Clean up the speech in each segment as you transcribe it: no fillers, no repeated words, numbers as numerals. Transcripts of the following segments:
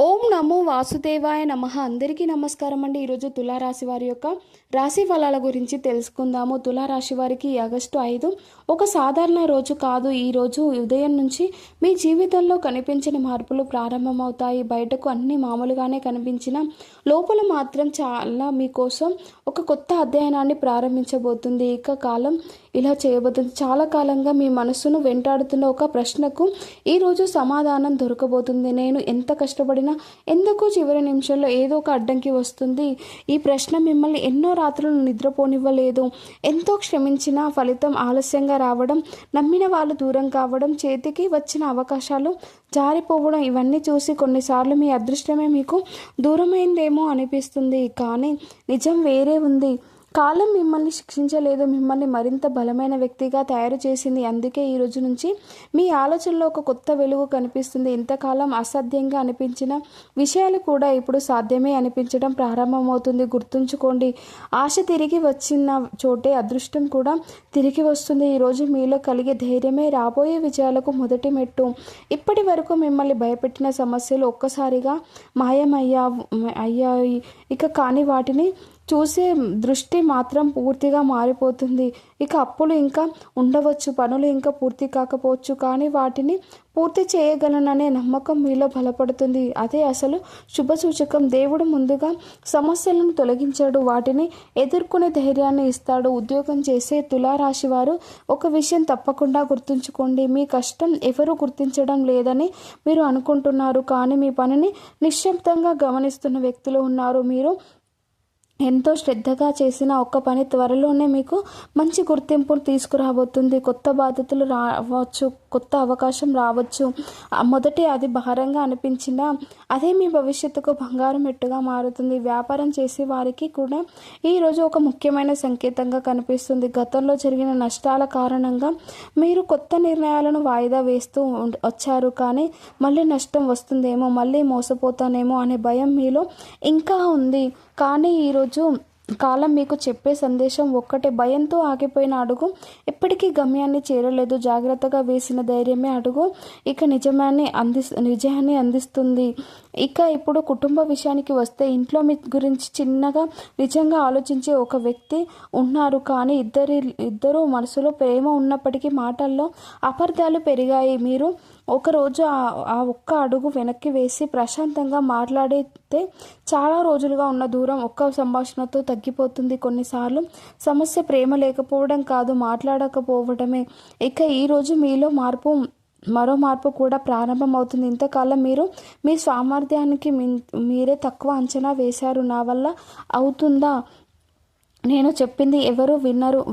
ఓం నమో వాసుదేవాయ నమః. అందరికీ నమస్కారం అండి. ఈరోజు తులారాశి వారి యొక్క రాశి ఫలాల గురించి తెలుసుకుందాము. తులారాశి వారికి ఆగస్టు 5 ఒక సాధారణ రోజు కాదు. ఈ రోజు ఉదయం నుంచి మీ జీవితంలో కనిపించిన మార్పులు ప్రారంభమవుతాయి. బయటకు అన్ని మామూలుగానే కనిపించిన లోపల మాత్రం చాలా మీకోసం ఒక కొత్త అధ్యయనాన్ని ప్రారంభించబోతుంది. ఇక కాలం ఇలా చేయబోతుంది. చాలా కాలంగా మీ మనసును వెంటాడుతున్న ఒక ప్రశ్నకు ఈరోజు సమాధానం దొరకబోతుంది. నేను ఎంత కష్టపడినా ఎందుకు చివరి నిమిషంలో ఏదో ఒక అడ్డంకి వస్తుంది? ఈ ప్రశ్న మిమ్మల్ని ఎన్నో రాత్రులు నిద్రపోనివ్వలేదు. ఎంతో క్షమించిన ఫలితం ఆలస్యంగా రావడం, నమ్మిన వాళ్ళు దూరం కావడం, చేతికి వచ్చిన అవకాశాలు జారిపోవడం, ఇవన్నీ చూసి కొన్నిసార్లు మీ అదృష్టమే మీకు దూరమైందేమో అనిపిస్తుంది. కానీ నిజం వేరే ఉంది. కాలం మిమ్మల్ని శిక్షించలేదు, మిమ్మల్ని మరింత బలమైన వ్యక్తిగా తయారు చేసింది. అందుకే ఈ రోజు నుంచి మీ ఆలోచనలో ఒక కొత్త వెలుగు కనిపిస్తుంది. ఇంతకాలం అసాధ్యంగా అనిపించిన విషయాలు కూడా ఇప్పుడు సాధ్యమే అనిపించడం ప్రారంభమవుతుంది. గుర్తుంచుకోండి, ఆశ తిరిగి వచ్చిన చోటే అదృష్టం కూడా తిరిగి వస్తుంది. ఈరోజు మీలో కలిగే ధైర్యమే రాబోయే విజయాలకు మొదటి మెట్టు. ఇప్పటి వరకు మిమ్మల్ని భయపెట్టిన సమస్యలు ఒక్కసారిగా అయ్యాయి. ఇక కానీ వాటిని చూసే దృష్టి మాత్రం పూర్తిగా మారిపోతుంది. ఇక అప్పులు ఇంకా ఉండవచ్చు, పనులు ఇంకా పూర్తి కాకపోవచ్చు, కానీ వాటిని పూర్తి చేయగలననే నమ్మకం మీలో బలపడుతుంది. అదే అసలు శుభసూచకం. దేవుడు ముందుగా సమస్యలను తొలగించాడు, వాటిని ఎదుర్కొనే ధైర్యాన్ని ఇస్తాడు. ఉద్యోగం చేసే తులారాశి వారు ఒక విషయం తప్పకుండా గుర్తుంచుకోండి. మీ కష్టం ఎవరు గుర్తించడం లేదని మీరు అనుకుంటున్నారు, కానీ మీ పనిని నిశ్శబ్దంగా గమనిస్తున్న వ్యక్తులు ఉన్నారు. మీరు ఎంతో శ్రద్ధగా చేసిన ఒక్క పని త్వరలోనే మీకు మంచి గుర్తింపు తీసుకురాబోతుంది. కొత్త బాధ్యతలు రావచ్చు, కొత్త అవకాశం రావచ్చు. మొదటి అది భారంగా అనిపించినా అదే మీ భవిష్యత్తుకు బంగారం మెట్టుగా మారుతుంది. వ్యాపారం చేసే వారికి కూడా ఈరోజు ఒక ముఖ్యమైన సంకేతంగా కనిపిస్తుంది. గతంలో జరిగిన నష్టాల కారణంగా మీరు కొత్త నిర్ణయాలను వాయిదా వేస్తూ వచ్చారు, కానీ మళ్ళీ నష్టం వస్తుందేమో, మళ్ళీ మోసపోతానేమో అనే భయం మీలో ఇంకా ఉంది. కానీ ఈరోజు కాలం మీకు చెప్పే సందేశం ఒక్కటే: భయంతో ఆగిపోయిన అడుగు ఎప్పటికీ గమ్యాన్ని చేరలేదు. జాగ్రత్తగా వేసిన ధైర్యమే అడుగు ఇక విజయాన్ని అందిస్తుంది. ఇక ఇప్పుడు కుటుంబ విషయానికి వస్తే, ఇంట్లో మీ గురించి చిన్నగా నిజంగా ఆలోచించే ఒక వ్యక్తి ఉన్నారు, కానీ ఇద్దరు మనసులో ప్రేమ ఉన్నప్పటికీ మాటల్లో అపార్థాలు పెరిగాయి. మీరు ఒకరోజు ఆ ఒక్క అడుగు వెనక్కి వేసి ప్రశాంతంగా మాట్లాడితే చాలా రోజులుగా ఉన్న దూరం ఒక్క సంభాషణతో తగ్గిపోతుంది. కొన్నిసార్లు సమస్య ప్రేమ లేకపోవడం కాదు, మాట్లాడకపోవడమే. ఇక ఈరోజు మీలో మరో మార్పు కూడా ప్రారంభమవుతుంది. ఇంతకాలం మీరు మీ సామర్థ్యానికి మీరే తక్కువ అంచనా వేశారు. నా వల్ల అవుతుందా, నేను చెప్పింది ఎవరు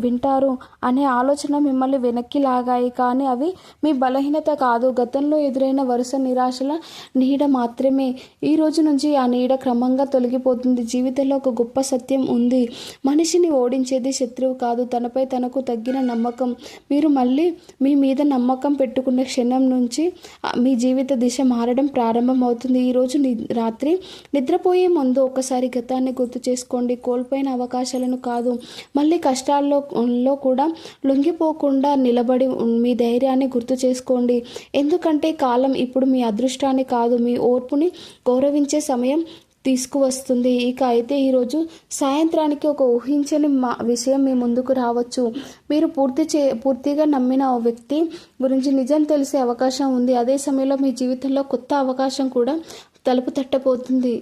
వింటారు అనే ఆలోచన మిమ్మల్ని వెనక్కి లాగాయి, కానీ అవి మీ బలహీనత కాదు, గతంలో ఎదురైన వరుస నిరాశల నీడ మాత్రమే. ఈ రోజు నుంచి ఆ నీడ క్రమంగా తొలగిపోతుంది. జీవితంలో ఒక గొప్ప సత్యం ఉంది: మనిషిని ఓడించేది శత్రువు కాదు, తనపై తనకు తగ్గిన నమ్మకం. మీరు మళ్ళీ మీ మీద నమ్మకం పెట్టుకున్న క్షణం నుంచి మీ జీవిత దిశ మారడం ప్రారంభమవుతుంది. ఈరోజు రాత్రి నిద్రపోయే ముందు ఒకసారి గతాన్ని గుర్తు చేసుకోండి. కోల్పోయిన అవకాశాలను కాదు, మళ్ళీ కష్టాల్లో కూడా లొంగిపోకుండా నిలబడి మీ ధైర్యాన్ని గుర్తు చేసుకోండి. ఎందుకంటే కాలం ఇప్పుడు మీ అదృష్టాన్ని కాదు, మీ ఓర్పుని గౌరవించే సమయం తీసుకువస్తుంది. ఇక అయితే ఈరోజు సాయంత్రానికి ఒక ఊహించని విషయం మీ ముందుకు రావచ్చు. మీరు పూర్తిగా నమ్మిన ఓ వ్యక్తి గురించి నిజం తెలిసే అవకాశం ఉంది. అదే సమయంలో మీ జీవితంలో కొత్త అవకాశం కూడా తలుపు తట్టబోతుంది.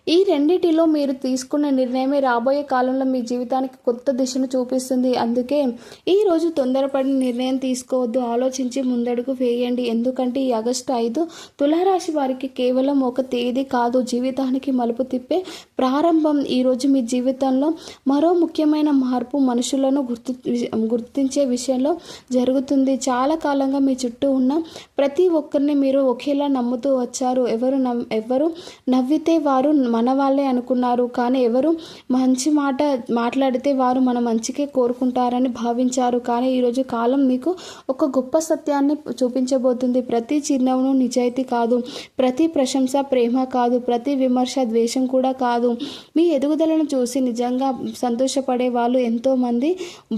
ఈ రెండిటిలో మీరు తీసుకున్న నిర్ణయమే రాబోయే కాలంలో మీ జీవితానికి కొత్త దిశను చూపిస్తుంది. అందుకే ఈరోజు తొందరపడి నిర్ణయం తీసుకోవద్దు, ఆలోచించి ముందడుగు వేయండి. ఎందుకంటే ఈ ఆగస్టు 5 తులారాశి వారికి కేవలం ఒక తేదీ కాదు, జీవితానికి మలుపు తిప్పే ప్రారంభం. ఈరోజు మీ జీవితంలో మరో ముఖ్యమైన మార్పు మనుషులను గుర్తించే విషయంలో జరుగుతుంది. చాలా కాలంగా మీ చుట్టూ ఉన్న ప్రతి ఒక్కరిని మీరు ఒకేలా నమ్ముతూ వచ్చారు. ఎవరు నవ్వితే వారు మన వాళ్ళే అనుకున్నారు. కానీ ఎవరు మంచి మాట మాట్లాడితే వారు మన మంచికే కోరుకుంటారని భావించారు. కానీ ఈరోజు కాలం మీకు ఒక గొప్ప సత్యాన్ని చూపించబోతుంది. ప్రతి చిరునవ్వును నిజాయితీ కాదు, ప్రతి ప్రశంస ప్రేమ కాదు, ప్రతి విమర్శ ద్వేషం కూడా కాదు. మీ ఎదుగుదలను చూసి నిజంగా సంతోషపడే వాళ్ళు ఎంతోమంది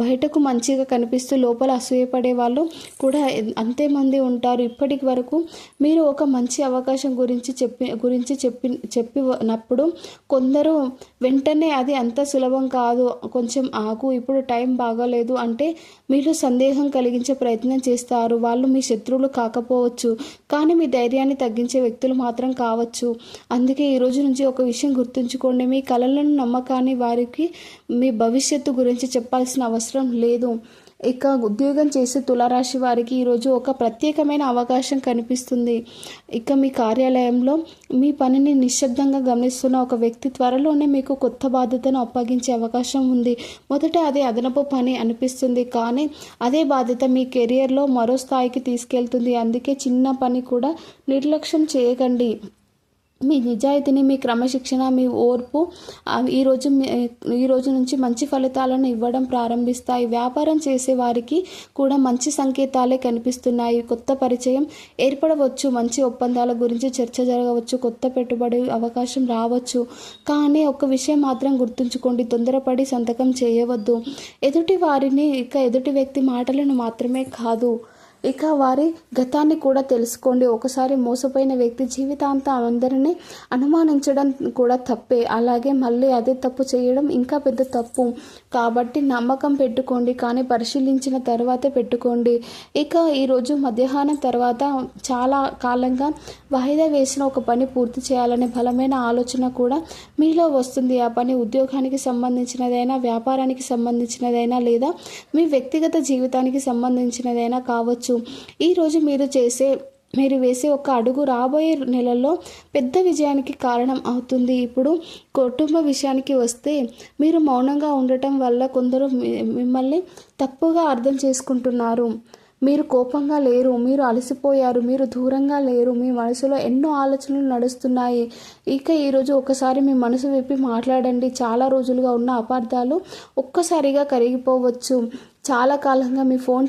బయటకు మంచిగా కనిపిస్తూ లోపల అసూయపడే వాళ్ళు కూడా అంతేమంది ఉంటారు. ఇప్పటి వరకు మీరు ఒక మంచి అవకాశం గురించి చెప్పినప్పుడు కొందరు వెంటనే అది అంత సులభం కాదు, కొంచెం ఆగు, ఇప్పుడు టైం బాగోలేదు అంటే మీరు సందేహం కలిగించే ప్రయత్నం చేస్తారు. వాళ్ళు మీ శత్రువులు కాకపోవచ్చు, కానీ మీ ధైర్యాన్ని తగ్గించే వ్యక్తులు మాత్రం కావచ్చు. అందుకే ఈరోజు నుంచి ఒక విషయం గుర్తుంచుకోండి, మీ కలలను నమ్మకాన్ని వారికి మీ భవిష్యత్తు గురించి చెప్పాల్సిన అవసరం లేదు. ఇక ఉద్యోగం చేసే తులారాశి వారికి ఈరోజు ఒక ప్రత్యేకమైన అవకాశం కనిపిస్తుంది. ఇక మీ కార్యాలయంలో మీ పనిని నిశ్శబ్దంగా గమనిస్తున్న ఒక వ్యక్తి త్వరలోనే మీకు కొత్త బాధ్యతను అప్పగించే అవకాశం ఉంది. మొదట అది అదనపు పని అనిపిస్తుంది, కానీ అదే బాధ్యత మీ కెరియర్లో మరో స్థాయికి తీసుకెళ్తుంది. అందుకే చిన్న పని కూడా నిర్లక్ష్యం చేయకండి. మీ నిజాయితీని, మీ క్రమశిక్షణ, మీ ఓర్పు ఈరోజు నుంచి మంచి ఫలితాలను ఇవ్వడం ప్రారంభిస్తాయి. వ్యాపారం చేసే వారికి కూడా మంచి సంకేతాలే కనిపిస్తున్నాయి. కొత్త పరిచయం ఏర్పడవచ్చు, మంచి ఒప్పందాల గురించి చర్చ జరగవచ్చు, కొత్త పెట్టుబడి అవకాశం రావచ్చు. కానీ ఒక విషయం మాత్రం గుర్తుంచుకోండి, తొందరపడి సంతకం చేయవద్దు. ఎదుటి వ్యక్తి మాటలను మాత్రమే కాదు, ఇక వారి గతాన్ని కూడా తెలుసుకోండి. ఒకసారి మోసపోయిన వ్యక్తి జీవితాంతం అందరినీ అనుమానించడం కూడా తప్పే, అలాగే మళ్ళీ అదే తప్పు చేయడం ఇంకా పెద్ద తప్పు. కాబట్టి నమ్మకం పెట్టుకోండి, కానీ పరిశీలించిన తర్వాతే పెట్టుకోండి. ఇక ఈరోజు మధ్యాహ్నం తర్వాత చాలా కాలంగా వాయిదా వేసిన ఒక పని పూర్తి చేయాలనే బలమైన ఆలోచన కూడా మీలో వస్తుంది. ఆ పని ఉద్యోగానికి సంబంధించినదైనా, వ్యాపారానికి సంబంధించినదైనా, లేదా మీ వ్యక్తిగత జీవితానికి సంబంధించినదైనా కావచ్చు. ఈరోజు మీరు వేసే ఒక అడుగు రాబోయే నెలల్లో పెద్ద విజయానికి కారణం అవుతుంది. ఇప్పుడు కుటుంబ విషయానికి వస్తే, మీరు మౌనంగా ఉండటం వల్ల కొందరు మిమ్మల్ని తప్పుగా అర్థం చేసుకుంటున్నారు. మీరు కోపంగా లేరు, మీరు అలసిపోయారు, మీరు దూరంగా లేరు, మీ మనసులో ఎన్నో ఆలోచనలు నడుస్తున్నాయి. ఇక ఈరోజు ఒకసారి మీ మనసు విప్పి మాట్లాడండి. చాలా రోజులుగా ఉన్న అపార్థాలు ఒక్కసారిగా కరిగిపోవచ్చు. చాలా కాలంగా మీ ఫోన్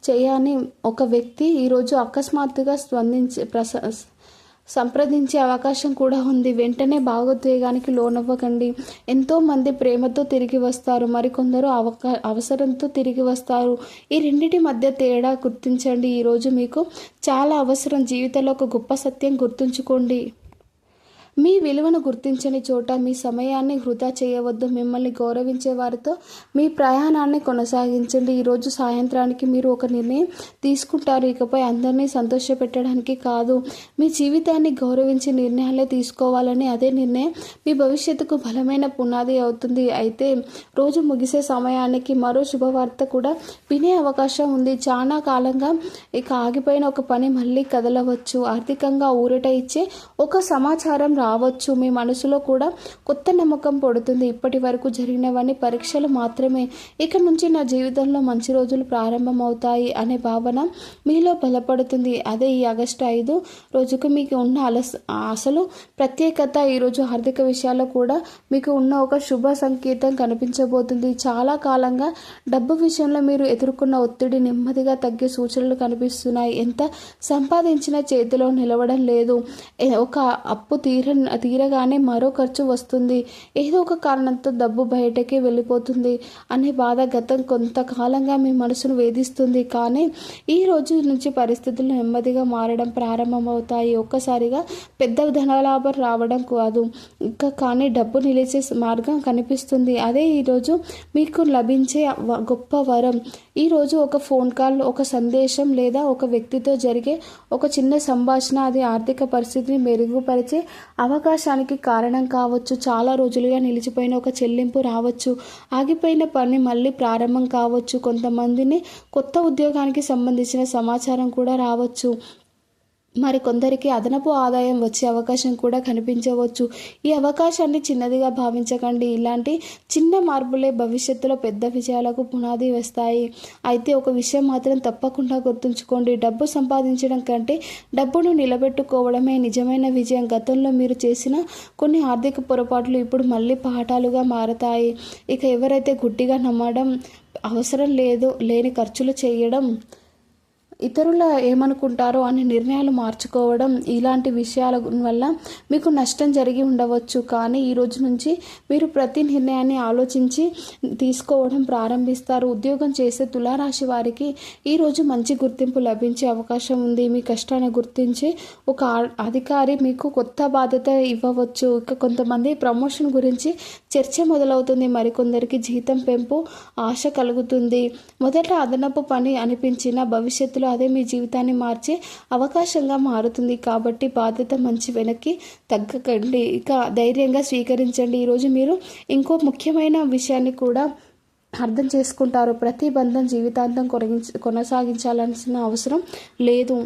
చేయని ఒక వ్యక్తి ఈరోజు అకస్మాత్తుగా సంప్రదించే అవకాశం కూడా ఉంది. వెంటనే భావోద్వేగానికి లోనవ్వకండి. ఎంతోమంది ప్రేమతో తిరిగి వస్తారు, మరికొందరు అవసరంతో తిరిగి వస్తారు. ఈ రెండింటి మధ్య తేడా గుర్తించండి. ఈరోజు మీకు చాలా అవసరం. జీవితంలో ఒక గొప్ప సత్యం గుర్తుంచుకోండి, మీ విలువను గుర్తించని చోట మీ సమయాన్ని వృధా చేయవద్దు. మిమ్మల్ని గౌరవించే వారితో మీ ప్రయాణాన్ని కొనసాగించండి. ఈరోజు సాయంత్రానికి మీరు ఒక నిర్ణయం తీసుకుంటారు, ఇకపై అందరినీ సంతోషపెట్టడానికి కాదు, మీ జీవితాన్ని గౌరవించే నిర్ణయాలే తీసుకోవాలని. అదే నిర్ణయం మీ భవిష్యత్తుకు బలమైన పునాది అవుతుంది. అయితే రోజు ముగిసే సమయానికి మరో శుభవార్త కూడా వినే అవకాశం ఉంది. చాలా కాలంగా ఇక ఆగిపోయిన ఒక పని మళ్ళీ కదలవచ్చు. ఆర్థికంగా ఊరట ఇచ్చే ఒక సమాచారం రావచ్చు. మీ మనసులో కూడా కొత్త నమ్మకం పడుతుంది. ఇప్పటి వరకు జరిగినవన్నీ పరీక్షలు మాత్రమే, ఇక నుంచి నా జీవితంలో మంచి రోజులు ప్రారంభమవుతాయి అనే భావన మీలో బలపడుతుంది. అదే ఈ ఆగస్టు 5 రోజుకు మీకు ఉన్న అసలు ప్రత్యేకత. ఈరోజు ఆర్థిక విషయాల్లో కూడా మీకు ఉన్న ఒక శుభ సంకేతం కనిపించబోతుంది. చాలా కాలంగా డబ్బు విషయంలో మీరు ఎదుర్కొన్న ఒత్తిడి నెమ్మదిగా తగ్గే సూచనలు కనిపిస్తున్నాయి. ఎంత సంపాదించినా చేతిలో నిలవడం లేదు. ఒక అప్పు తీరగానే మరో ఖర్చు వస్తుంది. ఏదో ఒక కారణంతో డబ్బు బయటకి వెళ్ళిపోతుంది అనే బాధ గతం కొంతకాలంగా మీ మనసును వేధిస్తుంది. కానీ ఈ రోజు నుంచి పరిస్థితులు నెమ్మదిగా మారడం ప్రారంభమవుతాయి. ఒక్కసారిగా పెద్ద ధనలాభం రావడం కాదు, కానీ డబ్బు నిలిచే మార్గం కనిపిస్తుంది. అదే ఈరోజు మీకు లభించే గొప్ప వరం. ఈరోజు ఒక ఫోన్ కాల్, ఒక సందేశం, లేదా ఒక వ్యక్తితో జరిగే ఒక చిన్న సంభాషణ అది ఆర్థిక పరిస్థితిని మెరుగుపరిచే అవకాశానికి కారణం కావచ్చు. చాలా రోజులుగా నిలిచిపోయిన ఒక చెల్లింపు రావచ్చు. ఆగిపోయిన పని మళ్ళీ ప్రారంభం కావచ్చు. కొంతమందిని కొత్త ఉద్యోగానికి సంబంధించిన సమాచారం కూడా రావచ్చు. మరి కొందరికి అదనపు ఆదాయం వచ్చే అవకాశం కూడా కనిపించవచ్చు. ఈ అవకాశాన్ని చిన్నదిగా భావించకండి. ఇలాంటి చిన్న మార్పులే భవిష్యత్తులో పెద్ద విజయాలకు పునాది వేస్తాయి. అయితే ఒక విషయం మాత్రం తప్పకుండా గుర్తుంచుకోండి. డబ్బు సంపాదించడం కంటే డబ్బును నిలబెట్టుకోవడమే నిజమైన విజయం. గతంలో మీరు చేసిన కొన్ని ఆర్థిక పొరపాట్లు ఇప్పుడు మళ్ళీ పాఠాలుగా మారతాయి. ఇక ఎవరైతే గుడ్డిగా నమ్మడం, అవసరం లేని ఖర్చులు చేయడం, ఇతరుల ఏమనుకుంటారో అనే నిర్ణయాలు మార్చుకోవడం, ఇలాంటి విషయాల వల్ల మీకు నష్టం జరిగి ఉండవచ్చు. కానీ ఈ రోజు నుంచి మీరు ప్రతి నిర్ణయాన్ని ఆలోచించి తీసుకోవడం ప్రారంభిస్తారు. ఉద్యోగం చేసే తులారాశి వారికి ఈరోజు మంచి గుర్తింపు లభించే అవకాశం ఉంది. మీ కష్టాన్ని గుర్తించి ఒక అధికారి మీకు కొత్త బాధ్యత ఇవ్వవచ్చు. ఇక కొంతమంది ప్రమోషన్ గురించి చర్చ మొదలవుతుంది. మరికొందరికి జీతం పెంపు ఆశ కలుగుతుంది. మొదట అదనపు పని అనిపించిన భవిష్యత్తులో అదే మీ జీవితాన్ని మార్చే అవకాశంగా మారుతుంది. కాబట్టి బాధ్యత మంచి వెనక్కి తగ్గకండి. ఇక ధైర్యంగా స్వీకరించండి. ఈరోజు మీరు ఇంకో ముఖ్యమైన విషయాన్ని కూడా అర్థం చేసుకుంటారు. ప్రతి బంధం జీవితాంతం కొనసాగించాల్సిన అవసరం లేదు.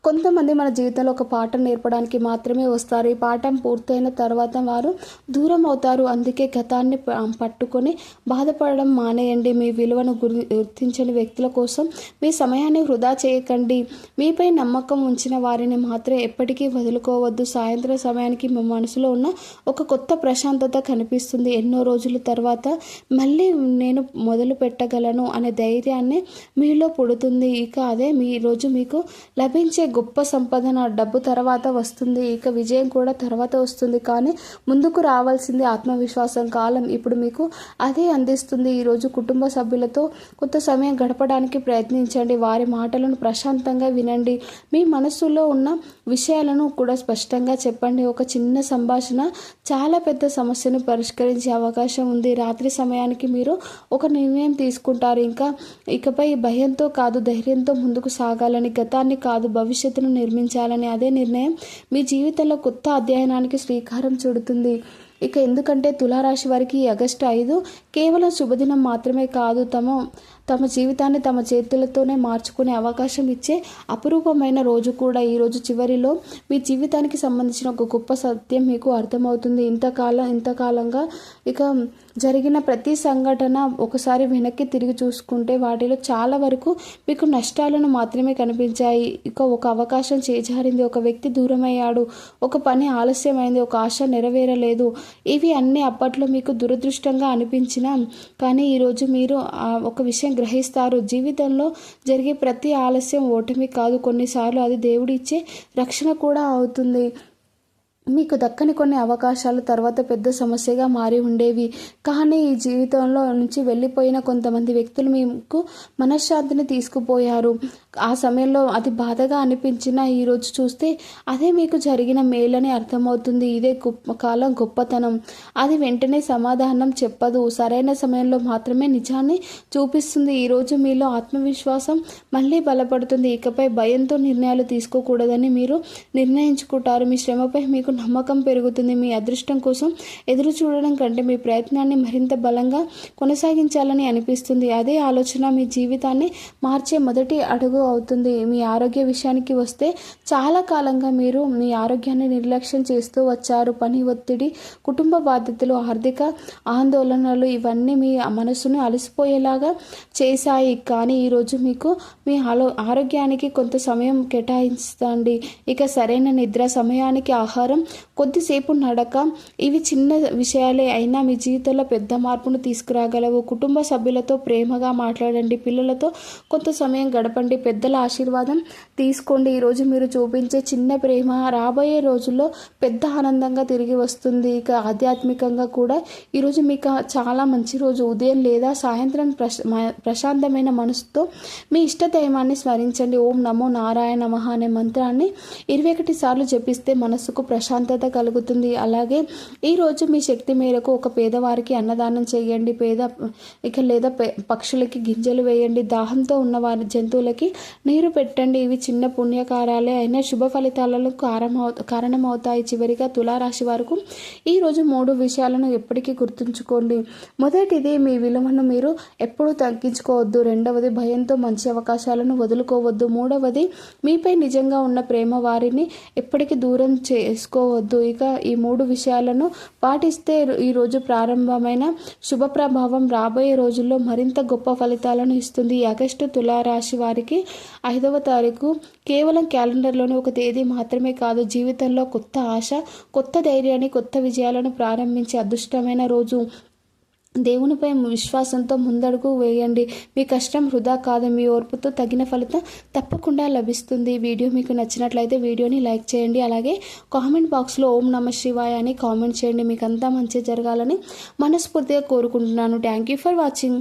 కొంతమంది మన జీవితంలో ఒక పాఠం నేర్పడానికి మాత్రమే వస్తారు. ఈ పాఠం పూర్తయిన తర్వాత వారు దూరం అవుతారు. అందుకే గతాన్ని పట్టుకొని బాధపడడం మానేయండి. మీ విలువను గుర్తించని వ్యక్తుల కోసం మీ సమయాన్ని వృధా చేయకండి. మీపై నమ్మకం ఉంచిన వారిని మాత్రం ఎప్పటికీ వదులుకోవద్దు. సాయంత్రం సమయానికి మీ మనసులో ఉన్న ఒక కొత్త ప్రశాంతత కనిపిస్తుంది. ఎన్నో రోజుల తర్వాత మళ్ళీ నేను మొదలు పెట్టగలను అనే ధైర్యాన్ని మీలో పుడుతుంది. ఇక అదే ఈరోజు మీకు లభించే గొప్ప సంపాదన. డబ్బు తర్వాత వస్తుంది, ఇక విజయం కూడా తర్వాత వస్తుంది. కానీ ముందుకు రావాల్సింది ఆత్మవిశ్వాసం. కాలం ఇప్పుడు మీకు అదే అందిస్తుంది. ఈరోజు కుటుంబ సభ్యులతో కొంత సమయం గడపడానికి ప్రయత్నించండి. వారి మాటలను ప్రశాంతంగా వినండి. మీ మనసులో ఉన్న విషయాలను కూడా స్పష్టంగా చెప్పండి. ఒక చిన్న సంభాషణ చాలా పెద్ద సమస్యను పరిష్కరించే అవకాశం ఉంది. రాత్రి సమయానికి మీరు ఒక నిర్ణయం తీసుకుంటారు. ఇకపై భయంతో కాదు, ధైర్యంతో ముందుకు సాగాలని, గతాన్ని కాదు భవిష్యత్తును నిర్మించాలని. అదే నిర్ణయం మీ జీవితంలో కొత్త అధ్యయనానికి శ్రీకారం చుడుతుంది. ఎందుకంటే తులారాశి వారికి ఈ ఆగస్టు 5 కేవలం శుభదినం మాత్రమే కాదు, తమ జీవితాన్ని తమ చేతులతోనే మార్చుకునే అవకాశం ఇచ్చే అపురూపమైన రోజు కూడా. ఈరోజు చివరిలో మీ జీవితానికి సంబంధించిన ఒక గొప్ప సత్యం మీకు అర్థమవుతుంది. ఇంతకాలంగా జరిగిన ప్రతి సంఘటన ఒకసారి వెనక్కి తిరిగి చూసుకుంటే వాటిలో చాలా వరకు మీకు నష్టాలను మాత్రమే కనిపించాయి. ఒక అవకాశం చేజారింది, ఒక వ్యక్తి దూరమయ్యాడు, ఒక పని ఆలస్యమైంది, ఒక ఆశ నెరవేరలేదు. ఇవి అన్నీ అప్పట్లో మీకు దురదృష్టంగా అనిపించినా కానీ ఈరోజు మీరు ఒక విషయం గ్రహిస్తారు. జీవితంలో జరిగే ప్రతి ఆలస్యం ఓటమి కాదు, కొన్నిసార్లు అది దేవుడు ఇచ్చే రక్షణ కూడా అవుతుంది. మీకు దక్కని కొన్ని అవకాశాలు తర్వాత పెద్ద సమస్యగా మారి ఉండేవి. కానీ ఈ జీవితంలో నుంచి వెళ్ళిపోయిన కొంతమంది వ్యక్తులు మీకు మనశ్శాంతిని తీసుకుపోయారు. ఆ సమయంలో అది బాధగా అనిపించినా ఈరోజు చూస్తే అదే మీకు జరిగిన మేలని అర్థమవుతుంది. ఇదే కాలం గొప్పతనం. అది వెంటనే సమాధానం చెప్పదు, సరైన సమయంలో మాత్రమే నిజాన్ని చూపిస్తుంది. ఈరోజు మీలో ఆత్మవిశ్వాసం మళ్ళీ బలపడుతుంది. ఇకపై భయంతో నిర్ణయాలు తీసుకోకూడదని మీరు నిర్ణయించుకుంటారు. మీ శ్రమపై మీకు నమ్మకం పెరుగుతుంది. మీ అదృష్టం కోసం ఎదురు చూడడం కంటే మీ ప్రయత్నాన్ని మరింత బలంగా కొనసాగించాలని అనిపిస్తుంది. అదే ఆలోచన మీ జీవితాన్ని మార్చే మొదటి అడుగు అవుతుంది. మీ ఆరోగ్య విషయానికి వస్తే చాలా కాలంగా మీరు మీ ఆరోగ్యాన్ని నిర్లక్ష్యం చేస్తూ వచ్చారు. పని ఒత్తిడి, కుటుంబ బాధ్యతలు, ఆర్థిక ఆందోళనలు ఇవన్నీ మీ మనసును అలసిపోయేలాగా చేశాయి. కానీ ఈరోజు మీకు మీ ఆరోగ్యానికి కొంత సమయం కేటాయించండి. సరైన నిద్ర, సమయానికి ఆహారం, కొద్దిసేపు నడక, ఇవి చిన్న విషయాలే అయినా మీ జీవితంలో పెద్ద మార్పును తీసుకురాగలవు. కుటుంబ సభ్యులతో ప్రేమగా మాట్లాడండి. పిల్లలతో కొంత సమయం గడపండి. పెద్దల ఆశీర్వాదం తీసుకోండి. ఈరోజు మీరు చూపించే చిన్న ప్రేమ రాబోయే రోజుల్లో పెద్ద ఆనందంగా తిరిగి వస్తుంది. ఆధ్యాత్మికంగా కూడా ఈరోజు మీకు చాలా మంచి రోజు. ఉదయం లేదా సాయంత్రం ప్రశాంతమైన మనసుతో మీ ఇష్ట దైవాన్ని స్మరించండి. ఓం నమో నారాయణ నమః అనే మంత్రాన్ని 21 సార్లు జపిస్తే మనసుకు ప్రశాంతత ప్రశాంతత కలుగుతుంది. అలాగే ఈరోజు మీ శక్తి మేరకు ఒక పేదవారికి అన్నదానం చేయండి. లేదా పక్షులకి గింజలు వేయండి. దాహంతో ఉన్న వారి జంతువులకి నీరు పెట్టండి. ఇవి చిన్న పుణ్యకార్యాలే అయినా శుభ ఫలితాలకు కారణమవుతాయి. చివరిగా తులారాశి వారికి ఈరోజు 3 విషయాలను ఎప్పటికీ గుర్తుంచుకోండి. మొదటిది, మీ విలువను మీరు ఎప్పుడూ తగ్గించుకోవద్దు. రెండవది, భయంతో మంచి అవకాశాలను వదులుకోవద్దు. మూడవది, మీపై నిజంగా ఉన్న ప్రేమ వారిని ఎప్పటికీ దూరం చేసుకోవద్దు. ఇక ఈ 3 విషయాలను పాటిస్తే ఈరోజు ప్రారంభమైన శుభ ప్రభావం రాబోయే రోజుల్లో మరింత గొప్ప ఫలితాలను ఇస్తుంది. ఆగస్టు తులారాశి వారికి 5వ తారీఖు కేవలం క్యాలెండర్లోని ఒక తేదీ మాత్రమే కాదు, జీవితంలో కొత్త ఆశ, కొత్త ధైర్యాన్ని, కొత్త విజయాలను ప్రారంభించే అదృష్టమైన రోజు. దేవునిపై విశ్వాసంతో ముందడుగు వేయండి. మీ కష్టం వృధా కాదు. మీ ఓర్పుతో తగిన ఫలితం తప్పకుండా లభిస్తుంది. వీడియో మీకు నచ్చినట్లయితే వీడియోని లైక్ చేయండి. అలాగే కామెంట్ బాక్స్లో ఓం నమః శివాయ అని కామెంట్ చేయండి. మీకు అంతా మంచి జరగాలని మనస్ఫూర్తిగా కోరుకుంటున్నాను. Thank you for watching.